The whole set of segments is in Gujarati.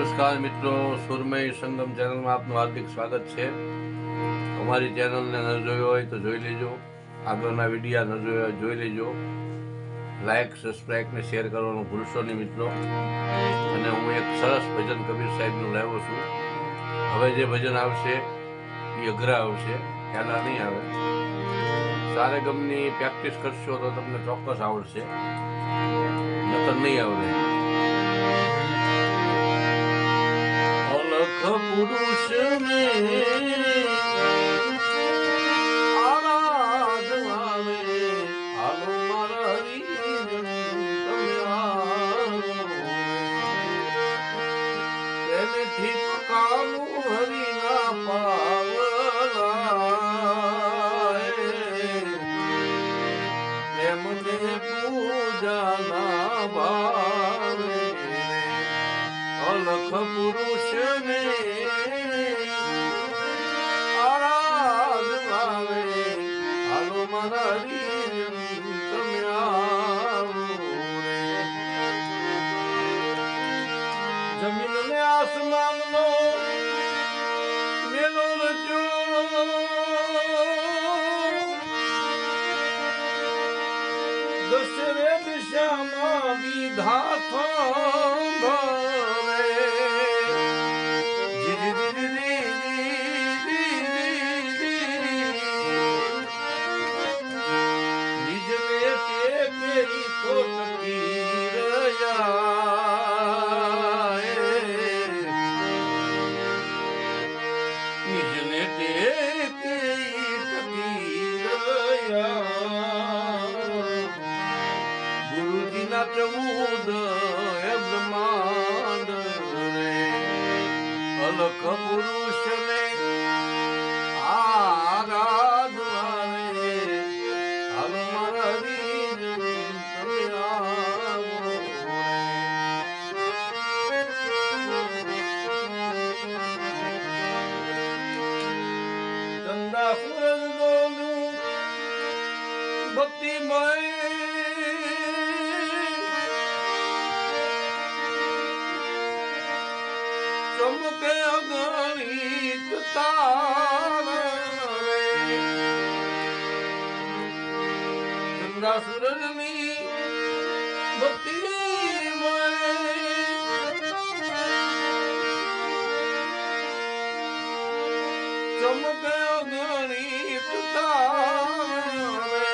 નમસ્કાર મિત્રો, સુરમય સંગમ ચેનલમાં આપનું હાર્દિક સ્વાગત છે. અમારી ચેનલને ન જોયો હોય તો જોઈ લેજો. આગળના વિડીયા ન જોયા હોય જોઈ લેજો. લાઈક, સબસ્ક્રાઈબ ને શેર કરવાનું ભૂલશો નહીં મિત્રો. અને હું એક સરસ ભજન કબીર સાહેબનું લાવ્યો છું. હવે જે ભજન આવશે એ અઘરા આવશે, ખ્યાલ નહીં આવે. સારે ગમની પ્રેક્ટિસ કરશો તો તમને ચોક્કસ આવડશે, નકર નહીં આવડે. અલખ પુરુષને આરાધવાને હાલો મારા હરિજન તમે આવો. પ્રેમથી પુકારું હરિના પાવલા, પ્રેમને પૂજાના ભાવે. અલખ પુરુષને આરાધવાને હાલો મારા હરિજન તમે આવો. જમીન ને આસમાનનો મેલો રચો, દશરે દિશામાં વિધાતા ભરે. નિજને તે પેરી તો ટકી રહ્યા, નિજને તે ટકી રહ્યા. ગુરુજીના 14 બ્રહ્માંડ રે. અલખ પુરુષને આરાધવાને હાલો મારા હરિજન તમે આવો. ચંદા સૂરજ દોનું ભક્તિમય ચમકે અગણિત તારા રે. ચંદા સૂરજની ભક્તિમય ચમકે અગણિત તારા રે.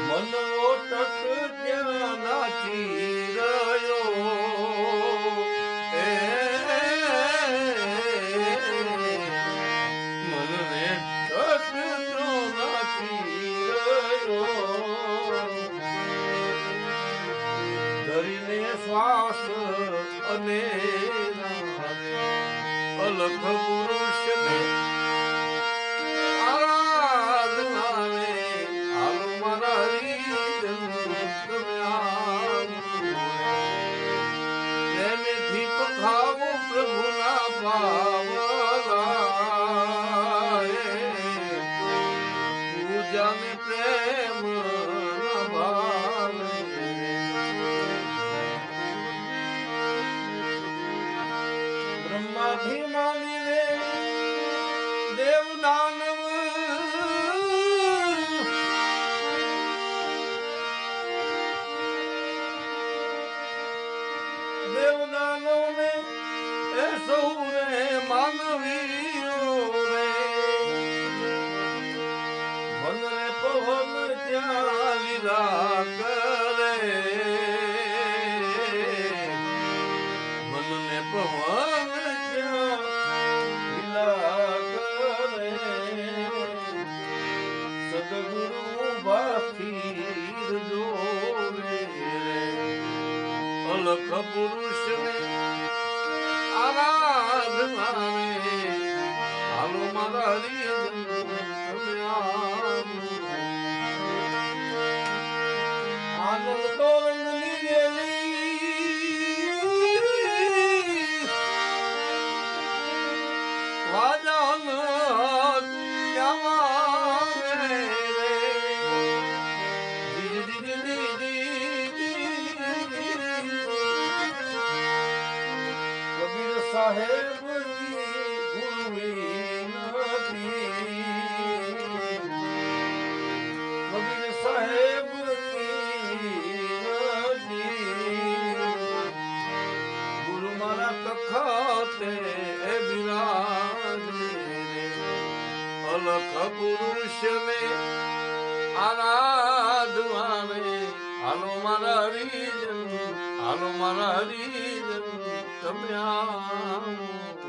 મનવો તટ ત્યાં નાચી રહ્યો, મનને તટ તો નાચી રહ્યો. ધરીને શ્વાસ અને અલખ પુરુષને આરાધવાને હાલો મારા હરિજન તમે આવો. પ્રેમથી પખાવો પ્રભુના પાવલા, પૂજાને પ્રેમ ભાવે. બ્રહ્માથી માનીને દેવ દાનવ દેવદાનવને એ સૌને માનવીઓ રે. મનને પવન ત્યાં લીલા કરે, મનને પવન ત્યાં લીલા કરે. સદગુરુ બાખીર જોવે. અલખ પુરુષને આરાધવાને હાલો મારા હરિજન તમે આવો. આનંદ તોરણની વેલી વાજાન ક્યાં રે. સાહેબની ગુરુની નથી, કબીર સાહેબની નથી, ગુરુ મારા તખતે બિરાજે, અલખ પુરુષને આરાધવાને, હાલો મારા હરિજન, હાલો મારા હરિજન, તમે આવો.